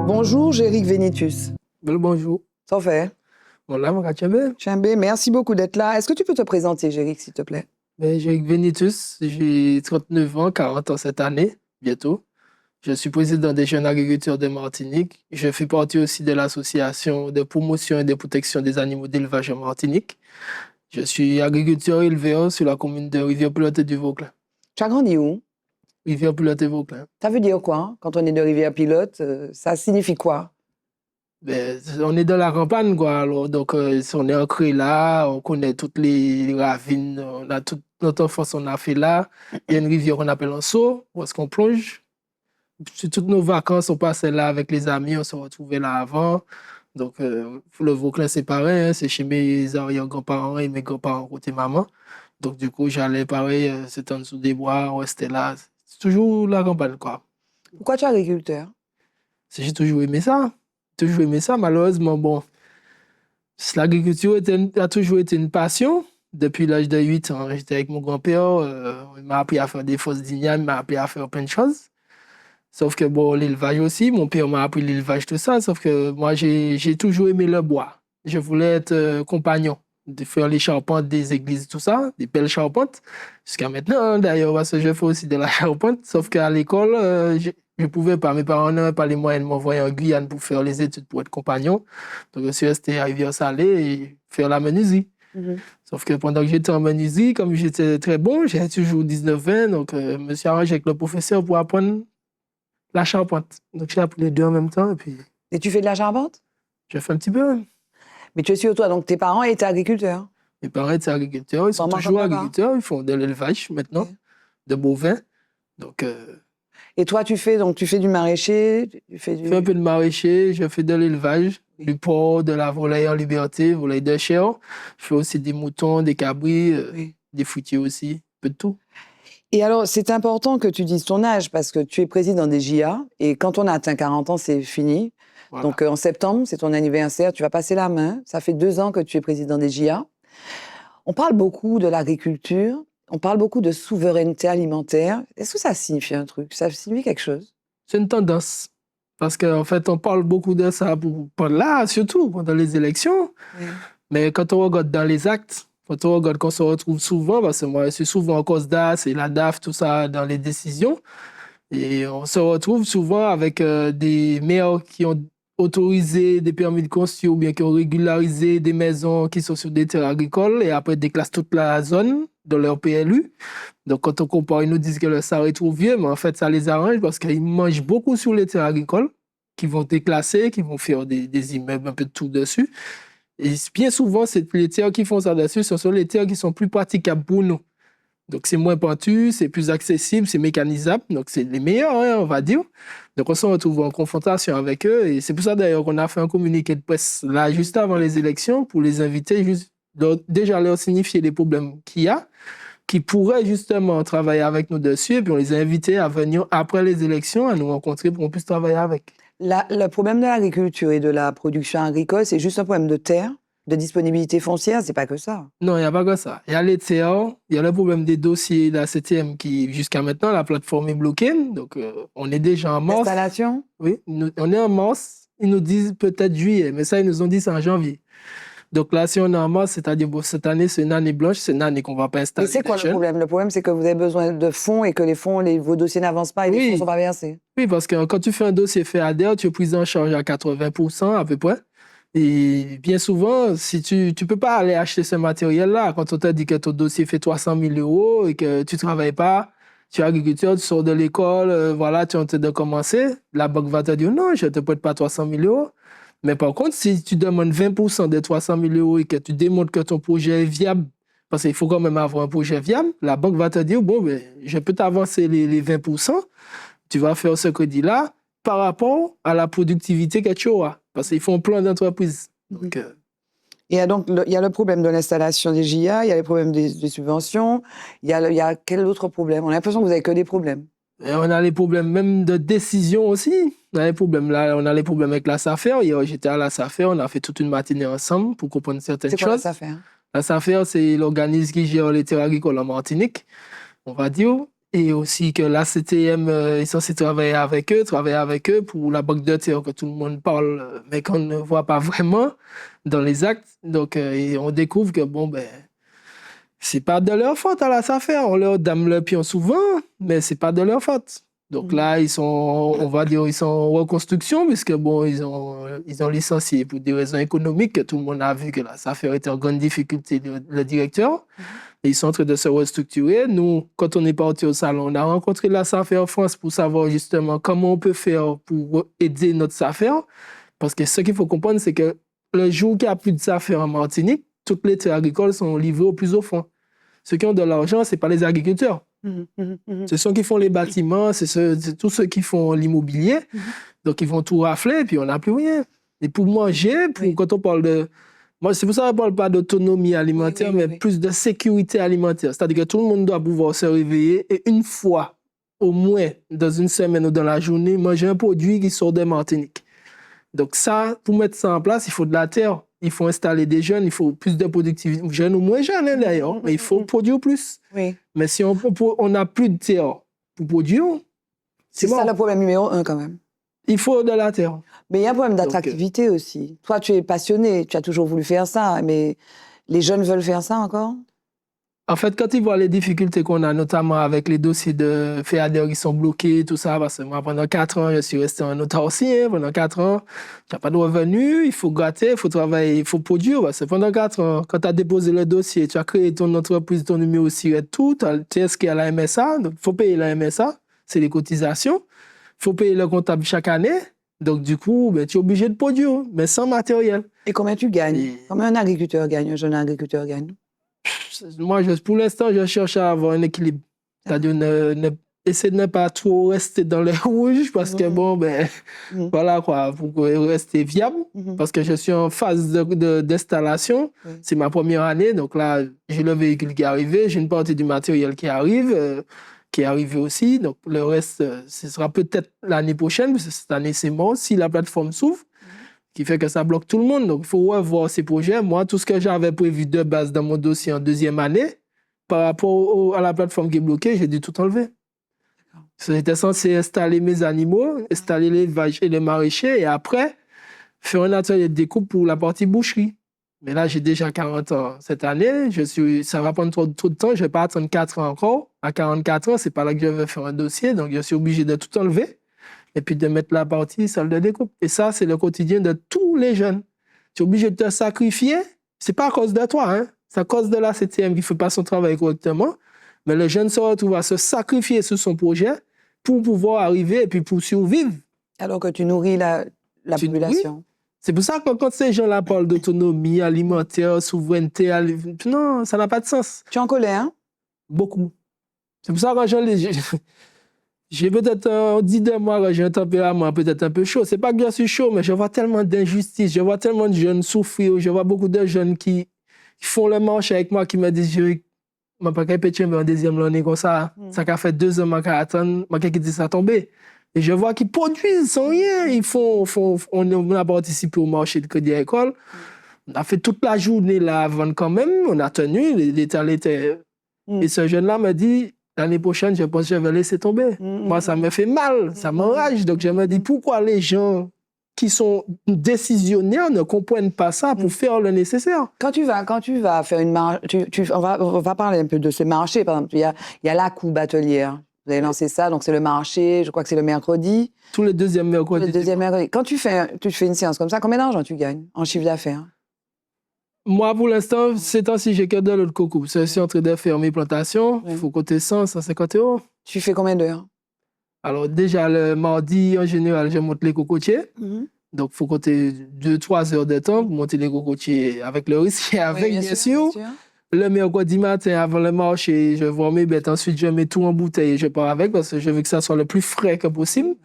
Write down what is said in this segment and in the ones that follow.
Bonjour, Jéric Vénitus. Bonjour. Ça fait? Voilà, mon Kachembe. Chambé, merci beaucoup d'être là. Est-ce que tu peux te présenter, Jéric, s'il te plaît? Jéric Vénitus, j'ai 39 ans, 40 ans cette année, bientôt. Je suis président des jeunes agriculteurs de Martinique. Je fais partie aussi de l'association de promotion et de protection des animaux d'élevage en Martinique. Je suis agriculteur éleveur sur la commune de Rivière-Pilote du Vauclin. Tu as grandi où? Rivière-Pilote du Vauclin. Ça veut dire quoi? Quand on est de Rivière-Pilote, ça signifie quoi? On est dans la campagne, quoi. Alors, donc, on est ancré là, on connaît toutes les ravines, on a toute notre enfance, on a fait là. Il y a une rivière qu'on appelle un seau, où est-ce qu'on plonge. Toutes nos vacances, on passait là avec les amis, on se retrouvait là avant. Donc, le Vauclin, c'est pareil, hein, c'est chez mes arrière-grands-parents et mes grands-parents côté maman. Donc, du coup, j'allais pareil, c'était en dessous des bois, on restait là. C'est toujours la campagne, quoi. Pourquoi tu es agriculteur? J'ai toujours aimé ça. Toujours aimé ça, malheureusement, bon. L'agriculture a toujours été une passion. Depuis l'âge de 8 ans, j'étais avec mon grand-père. Il m'a appris à faire des fosses d'igname, il m'a appris à faire plein de choses. Sauf que, bon, l'élevage aussi, mon père m'a appris l'élevage, tout ça. Sauf que moi, j'ai toujours aimé le bois. Je voulais être compagnon, de faire les charpentes des églises, tout ça, des belles charpentes. Jusqu'à maintenant, d'ailleurs, parce que je fais aussi de la charpente. Sauf qu'à l'école, je ne pouvais pas. Mes parents n'avaient pas les moyens de m'envoyer en Guyane pour faire les études, pour être compagnon. Donc, je suis resté à Rivière-Salée et faire la menuiserie. Sauf que pendant que j'étais en menuiserie, comme j'étais très bon, j'avais toujours 19-20, donc je me suis arrangé avec le professeur pour apprendre la charpente. Donc j'ai appris les deux en même temps et puis Et tu fais de la charpente? j'ai fait un petit peu. Mais tu es sûr, toi, donc tes parents étaient agriculteurs? Mes parents étaient agriculteurs, ils sont Maman toujours comme papa? agriculteurs, ils font de l'élevage maintenant, de bovins. Donc Et toi, tu fais du maraîcher, tu fais je fais un peu de maraîcher, je fais de l'élevage, du porc, de la volaille en liberté, volaille de chair. Je fais aussi des moutons, des cabris, des fruitiers aussi, un peu de tout. Et alors, c'est important que tu dises ton âge parce que tu es président des JA et quand on a atteint 40 ans, c'est fini. Voilà. Donc, en septembre, c'est ton anniversaire, tu vas passer la main. Ça fait 2 ans que tu es président des JA. On parle beaucoup de l'agriculture, on parle beaucoup de souveraineté alimentaire. Est-ce que ça signifie un truc? Ça signifie quelque chose? C'est une tendance. Parce qu'en fait, on parle beaucoup de ça là, surtout pendant les élections. Mais quand on regarde dans les actes, quand on regarde qu'on se retrouve souvent, parce que moi, je suis souvent en cause d'AS et la DAF, tout ça, dans les décisions. Et on se retrouve souvent avec des maires qui ont autorisé des permis de construire ou bien qui ont régularisé des maisons qui sont sur des terres agricoles et après déclassent toute la zone de leur PLU. Donc, quand on compare, ils nous disent que le SAR est trop vieux, mais en fait, ça les arrange parce qu'ils mangent beaucoup sur les terres agricoles, qui vont déclasser, qui vont faire des immeubles un peu de tout dessus. Et bien souvent, les terres qui font ça dessus, ce sont les terres qui sont plus praticables pour nous. Donc, c'est moins pentu, c'est plus accessible, c'est mécanisable. Donc, c'est les meilleurs, hein, on va dire. Donc, on se retrouve en confrontation avec eux. Et c'est pour ça, d'ailleurs, qu'on a fait un communiqué de presse là, juste avant les élections, pour les inviter, déjà leur signifier les problèmes qu'il y a, qui pourraient justement travailler avec nous dessus. Et puis, on les a invités à venir après les élections, à nous rencontrer pour qu'on puisse travailler avec. Le problème de l'agriculture et de la production agricole, c'est juste un problème de terre, de disponibilité foncière, c'est pas que ça. Non, il n'y a pas que ça. Il y a les terres, il y a le problème des dossiers de la CTM qui, jusqu'à maintenant, la plateforme est bloquée. Donc, on est déjà en mars. Installation? Oui, on est en mars. Ils nous disent peut-être juillet, mais ça, ils nous ont dit c'est en janvier. Donc là, si on est en mars, c'est-à-dire bon, cette année, c'est une année blanche, c'est une année qu'on ne va pas installer. Mais c'est quoi le problème? Le problème, c'est que vous avez besoin de fonds et que vos dossiers n'avancent pas et les fonds ne sont pas versés. Oui, parce que quand tu fais un dossier FEADER, tu es pris en charge à 80% à peu près. Et bien souvent, si tu ne peux pas aller acheter ce matériel-là, quand on t'a dit que ton dossier fait 300 000 € et que tu ne travailles pas, tu es agriculteur, tu sors de l'école, voilà, tu es en train de commencer, la banque va te dire non, je ne te prête pas 300 000 €. Mais par contre, si tu demandes 20% des 300 000 € et que tu démontres que ton projet est viable, parce qu'il faut quand même avoir un projet viable, la banque va te dire, bon, ben, je peux t'avancer les 20%, tu vas faire ce crédit-là par rapport à la productivité que tu auras. Parce qu'ils font un plan d'entreprise. Donc, il y a le problème de l'installation des JA, il y a le problème des subventions, il y a quel autre problème? On a l'impression que vous n'avez que des problèmes. Et on a les problèmes même de décision aussi. On a les problèmes là, on a les problèmes avec la SAFER. Hier, j'étais à la SAFER, on a fait toute une matinée ensemble pour comprendre certaines choses. C'est quoi la SAFER? La SAFER, c'est l'organisme qui gère les terres agricoles en Martinique, on va dire. et aussi que la CTM est censée travailler avec eux pour la banque de terre que tout le monde parle, mais qu'on ne voit pas vraiment dans les actes. Donc, et on découvre que, bon, ben, c'est pas de leur faute à la SAFER. On leur dame le pion souvent, mais c'est pas de leur faute. Donc là, ils sont, on va dire, ils sont en reconstruction, puisque bon, ils ont licencié pour des raisons économiques, que tout le monde a vu que la SAFER était en grande difficulté, le directeur. Et ils sont en train de se restructurer. Nous, quand on est parti au salon, on a rencontré la SAFER France pour savoir justement comment on peut faire pour aider notre SAFER. Parce que ce qu'il faut comprendre, c'est que le jour qu'il n'y a plus de SAFER en Martinique, toutes les terres agricoles sont livrées au plus au fond. Ceux qui ont de l'argent, ce n'est pas les agriculteurs. C'est ceux qui font les bâtiments, c'est tous ceux qui font l'immobilier. Donc, ils vont tout rafler, puis on n'a plus rien. Et pour manger, quand on parle de... Moi, c'est pour ça qu'on ne parle pas d'autonomie alimentaire, mais plus de sécurité alimentaire. C'est-à-dire que tout le monde doit pouvoir se réveiller et une fois, au moins, dans une semaine ou dans la journée, manger un produit qui sort de Martinique. Donc ça, pour mettre ça en place, il faut de la terre. Il faut installer des jeunes, il faut plus de productivité. Jeunes ou moins jeunes, hein, d'ailleurs, mais il faut produire plus. Oui. Mais si on n'a plus de terre pour produire, c'est ça le problème numéro 1 quand même. Il faut de la terre. Mais il y a un problème d'attractivité aussi. Toi, tu es passionné, tu as toujours voulu faire ça, mais les jeunes veulent faire ça encore? En fait, quand ils voient les difficultés qu'on a, notamment avec les dossiers de FEADER qui sont bloqués, tout ça, parce que moi, pendant 4 ans, je suis resté en autarcie, pendant 4 ans, tu n'as pas de revenus, il faut gratter, il faut travailler, il faut produire. Parce que pendant 4 ans, quand tu as déposé le dossier, tu as créé ton entreprise, ton numéro SIRET, tout, tu es inscrit à la MSA, donc il faut payer la MSA, c'est les cotisations, il faut payer le comptable chaque année, donc du coup, ben, tu es obligé de produire, mais sans matériel. Et combien tu gagnes? Combien un agriculteur gagne, un jeune agriculteur gagne? Moi, pour l'instant, je cherche à avoir un équilibre. C'est-à-dire, essayer de ne pas trop rester dans les rouges, parce que bon, ben, voilà quoi, pour rester viable, parce que je suis en phase d'installation. C'est ma première année, donc là, j'ai le véhicule qui est arrivé, j'ai une partie du matériel qui arrive, qui est arrivé aussi. Donc, le reste, ce sera peut-être l'année prochaine, parce que cette année, c'est mort, si la plateforme s'ouvre. Qui fait que ça bloque tout le monde. Donc, il faut revoir ces projets. Moi, tout ce que j'avais prévu de base dans mon dossier en deuxième année, par rapport à la plateforme qui est bloquée, j'ai dû tout enlever. J'étais censé installer mes animaux, installer les vaches et les maraîchers, et après, faire un atelier de découpe pour la partie boucherie. Mais là, j'ai déjà 40 ans cette année. Ça va prendre trop de temps. Je ne vais pas attendre 4 ans encore. À 44 ans, ce n'est pas là que je vais faire un dossier. Donc, je suis obligé de tout enlever. Et puis de mettre la partie salle de découpe. Et ça, c'est le quotidien de tous les jeunes. Tu es obligé de te sacrifier. C'est pas à cause de toi, hein. C'est à cause de la CTM qui ne fait pas son travail correctement. Mais le jeune se retrouve à se sacrifier sur son projet pour pouvoir arriver et puis pour survivre. Alors que tu nourris la population. C'est pour ça que quand ces gens-là parlent d'autonomie alimentaire, souveraineté, non, ça n'a pas de sens. Tu es en colère, hein? Beaucoup. C'est pour ça que j'ai peut-être, on dit de moi que j'ai un tempérament peut-être un peu chaud. C'est pas que je suis chaud, mais je vois tellement d'injustices, je vois tellement de jeunes souffrir, je vois beaucoup de jeunes qui font le manche avec moi, qui me disent, je ne vais pas répéter en deuxième année comme ça. Ça a fait 2 ans que j'attends, qui dit ça tomber. Et je vois qu'ils produisent sans rien. On a participé au marché de Crédit Agricole. On a fait toute la journée là à vendre quand même. On a tenu, l'État était... Et ce jeune-là me dit, l'année prochaine, je pense que je vais laisser tomber. Moi, ça me fait mal, ça m'enrage. Donc, je me dis, pourquoi les gens qui sont décisionnaires ne comprennent pas ça pour faire le nécessaire? Quand tu vas faire une marche, on va parler un peu de ce marché. Par exemple, il y a la coupe atelière. Vous avez lancé ça, donc c'est le marché, je crois que c'est le mercredi. Tous les deuxièmes mercredis. Le deuxième mercredi. Quand tu fais une séance comme ça, combien d'argent tu gagnes en chiffre d'affaires? Moi, pour l'instant, ces temps-ci, j'ai que de l'eau de coco. Je suis en train de faire mes plantations. Il faut compter 150 €. Tu fais combien d'heures? Alors, déjà, le mardi, en général, je monte les cocotiers. Donc, il faut compter 2-3 heures de temps pour monter les cocotiers avec le risque et avec, bien sûr. Le mercredi matin, avant le marché, je vois mes bêtes. Ensuite, je mets tout en bouteille et je pars avec parce que je veux que ça soit le plus frais que possible.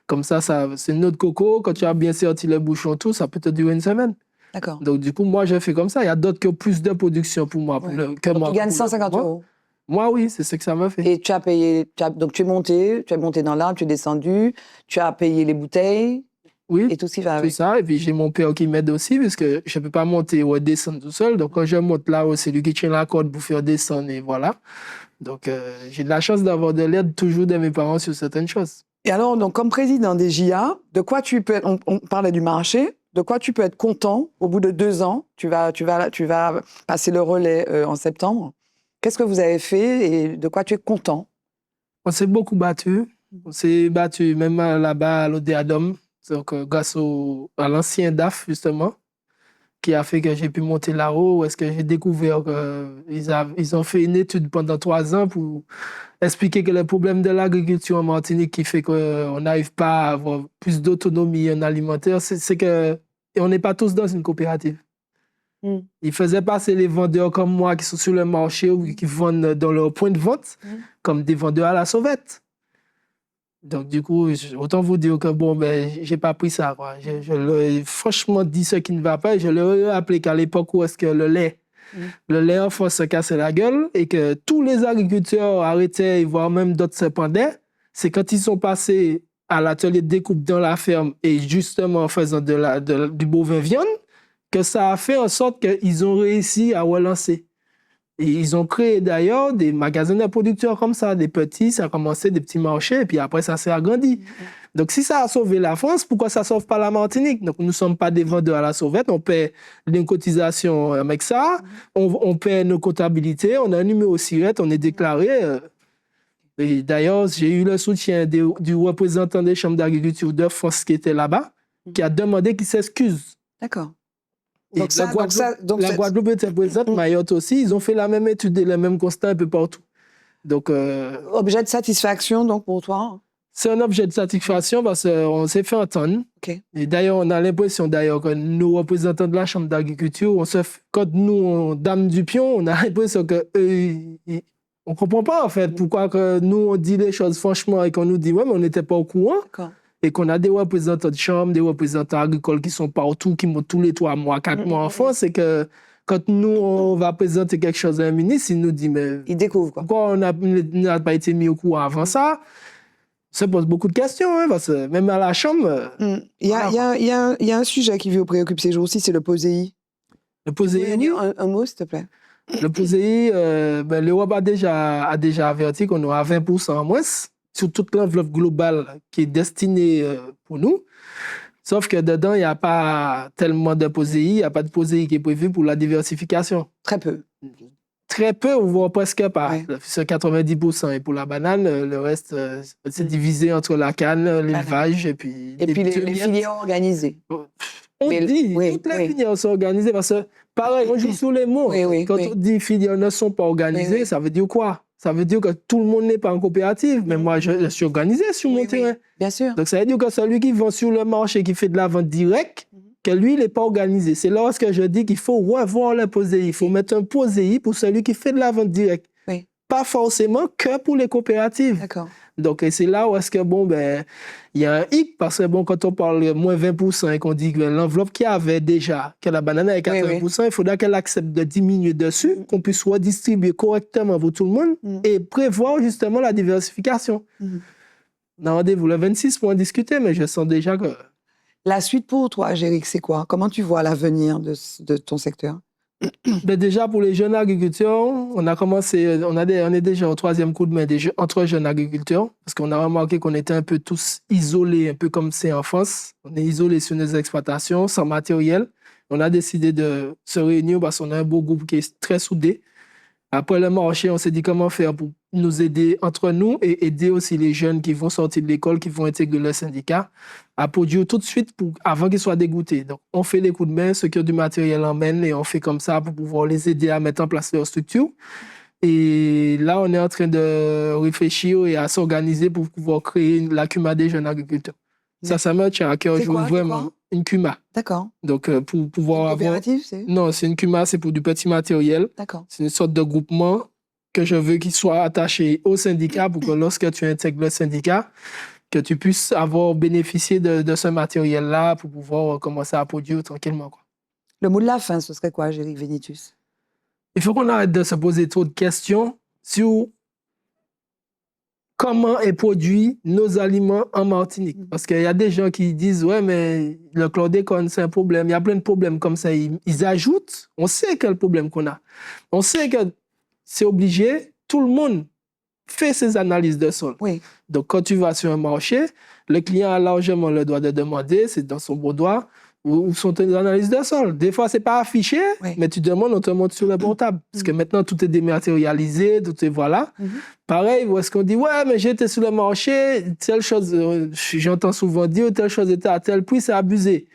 Comme ça c'est une eau de coco. Quand tu as bien sorti le bouchon, tout, ça peut te durer une semaine. D'accord. Donc, du coup, moi, je fais comme ça. Il y a d'autres qui ont plus de production pour moi. Donc, tu gagnes 150 €. Moi, oui, c'est ce que ça m'a fait. Et tu as payé... Donc, tu es monté dans l'arbre, tu es descendu, tu as payé les bouteilles. Oui, et tout ce qui va tout avec. ça. Et puis, j'ai mon père qui m'aide aussi, parce que je ne peux pas monter ou descendre tout seul. Donc, quand je monte là-haut, c'est lui qui tient la corde pour faire descendre, et voilà. Donc, j'ai de la chance d'avoir de l'aide toujours de mes parents sur certaines choses. Et alors, donc, comme président des JA, de quoi tu peux être, on parlait du marché, de quoi tu peux être content au bout de 2 ans? Tu vas passer le relais en septembre. Qu'est-ce que vous avez fait et de quoi tu es content? On s'est beaucoup battu. On s'est battu même là-bas à l'Odéadom, donc grâce à l'ancien DAF, justement, qui a fait que j'ai pu monter là-haut, où est-ce que j'ai découvert qu'ils ont fait une étude pendant 3 ans pour expliquer que le problème de l'agriculture en Martinique qui fait qu'on n'arrive pas à avoir plus d'autonomie en alimentaire, c'est que on n'est pas tous dans une coopérative. Ils faisaient passer les vendeurs comme moi qui sont sur le marché ou qui vendent dans leur point de vente comme des vendeurs à la sauvette. Donc, du coup, autant vous dire que bon, ben, j'ai pas pris ça, quoi. Je leur ai franchement dit ce qui ne va pas et je leur ai rappelé qu'à l'époque où est-ce que le lait en France se cassait la gueule et que tous les agriculteurs arrêtaient, voire même d'autres se pendaient, c'est quand ils sont passés à l'atelier de découpe dans la ferme et justement en faisant du bovin viande, que ça a fait en sorte qu'ils ont réussi à relancer. Et ils ont créé d'ailleurs des magasins de producteurs comme ça, des petits, ça a commencé des petits marchés, et puis après ça s'est agrandi. Donc si ça a sauvé la France, pourquoi ça ne sauve pas la Martinique? Donc nous ne sommes pas des vendeurs à la sauvette, on paie une cotisation avec ça, on paie nos comptabilités, on a un numéro SIRET, on est déclaré. Et d'ailleurs, j'ai eu le soutien du représentant des chambres d'agriculture de France qui était là-bas, qui a demandé qu'il s'excuse. D'accord. Donc la Guadeloupe était présente, Mayotte aussi, ils ont fait la même étude et le même constat un peu partout. Donc, objet de satisfaction, donc, pour toi? C'est un objet de satisfaction parce qu'on s'est fait entendre. Okay. Et d'ailleurs, on a l'impression que nos représentants de la Chambre d'agriculture, quand nous, Dame du Pion, on a l'impression qu'on ne comprend pas, en fait, pourquoi que nous, on dit les choses franchement et qu'on nous dit, ouais, mais on n'était pas au courant. Et qu'on a des représentants de chambre, des représentants agricoles qui sont partout, qui montent tous les 3 mois, 4 mois en France, c'est que quand nous, on va présenter quelque chose à un ministre, il nous dit, mais il découvre, quoi. Pourquoi on n'a pas été mis au courant avant ça? Ça pose beaucoup de questions, hein, parce que même à la chambre... Il y a un sujet qui vous préoccupe ces jours-ci, c'est le POSEI. Le POSEI, oui. Un mot, s'il te plaît. Le POSEI, l'Europe a déjà averti qu'on aura 20% en moins sur toute l'enveloppe globale qui est destinée pour nous. Sauf que dedans, il n'y a pas tellement de POSEI, il n'y a pas de POSEI qui est prévu pour la diversification. Très peu. Très peu, voire presque pas. Ouais. C'est 90%. Et pour la banane, le reste, c'est divisé entre la canne, l'élevage et puis... Et puis les filières organisées. On dit, toutes les filières sont organisées parce que, pareil, on joue sur les mots. Quand on dit filières ne sont pas organisées, ça veut dire quoi? Ça veut dire que tout le monde n'est pas en coopérative. Mais moi, je suis organisé sur mon terrain. Bien sûr. Donc, ça veut dire que celui qui vend sur le marché, qui fait de la vente directe, que lui, il n'est pas organisé. C'est lorsque je dis qu'il faut revoir le POSEI. Il faut mettre un POSEI pour celui qui fait de la vente directe. Oui. Pas forcément que pour les coopératives. D'accord. Donc, c'est là où est-ce que, il y a un hic, parce que, quand on parle moins 20% et qu'on dit que l'enveloppe qu'il y avait déjà, que la banane est 80%, il faudra qu'elle accepte de diminuer dessus, qu'on puisse redistribuer correctement pour tout le monde et prévoir justement la diversification. On a rendez-vous le 26 pour en discuter, mais je sens déjà que... La suite pour toi, Géric, c'est quoi? Comment tu vois l'avenir de ton secteur? Déjà, pour les jeunes agriculteurs, on est déjà au 3e coup de main entre jeunes agriculteurs, parce qu'on a remarqué qu'on était un peu tous isolés, un peu comme c'est en France. On est isolés sur nos exploitations, sans matériel. On a décidé de se réunir parce qu'on a un beau groupe qui est très soudé. Après le marché, on s'est dit comment faire pour nous aider entre nous et aider aussi les jeunes qui vont sortir de l'école, qui vont intégrer le syndicat, à produire tout de suite avant qu'ils soient dégoûtés. Donc, on fait les coups de main, ceux qui ont du matériel emmènent et on fait comme ça pour pouvoir les aider à mettre en place leur structure. Et là, on est en train de réfléchir et à s'organiser pour pouvoir créer la CUMA des jeunes agriculteurs. Ça me tient à cœur. Je veux vraiment une CUMA. D'accord. Donc, pour pouvoir une coopérative, Non, c'est une CUMA, c'est pour du petit matériel. D'accord. C'est une sorte de groupement que je veux qu'il soit attaché au syndicat pour que lorsque tu intègres le syndicat, que tu puisses avoir bénéficié de ce matériel-là pour pouvoir commencer à produire tranquillement, quoi. Le mot de la fin, ce serait quoi, Géric Vénitus? Il faut qu'on arrête de se poser trop de questions sur comment est produit nos aliments en Martinique. Parce qu'il y a des gens qui disent, ouais, mais le chlordécone, c'est un problème. Il y a plein de problèmes comme ça. Ils ajoutent, on sait quel problème qu'on a. On sait que c'est obligé, tout le monde fait ses analyses de sol. Oui. Donc, quand tu vas sur un marché, le client a largement le droit de demander, c'est dans son bon droit, où sont tes analyses de sol. Des fois, c'est pas affiché, mais tu demandes, on te montre sur le portable. Parce que maintenant, tout est dématérialisé, tout est voilà. Pareil, où est-ce qu'on dit, ouais, mais j'étais sur le marché, telle chose, j'entends souvent dire, telle chose était à tel prix, c'est abusé.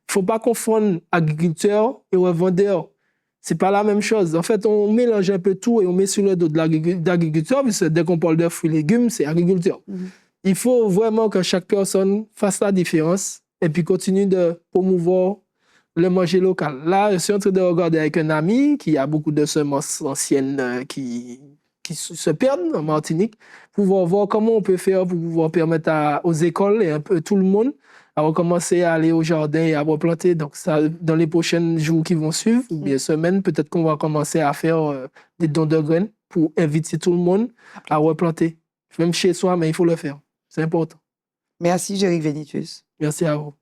Il faut pas confondre agriculteur et revendeur. C'est pas la même chose. En fait, on mélange un peu tout et on met sur le dos de l'agriculteur, puisque dès qu'on parle de fruits et légumes, c'est agriculteur. Il faut vraiment que chaque personne fasse la différence et puis continue de promouvoir le manger local. Là, je suis en train de regarder avec un ami qui a beaucoup de semences anciennes qui se perdent en Martinique, pour voir comment on peut faire pour pouvoir permettre aux écoles et un peu tout le monde à recommencer à aller au jardin et à replanter. Donc, ça, dans les prochains jours qui vont suivre, ou bien semaines, peut-être qu'on va commencer à faire des dons de graines pour inviter tout le monde à replanter. Même chez soi, mais il faut le faire. C'est important. Merci, Jéric Vénitius. Merci à vous.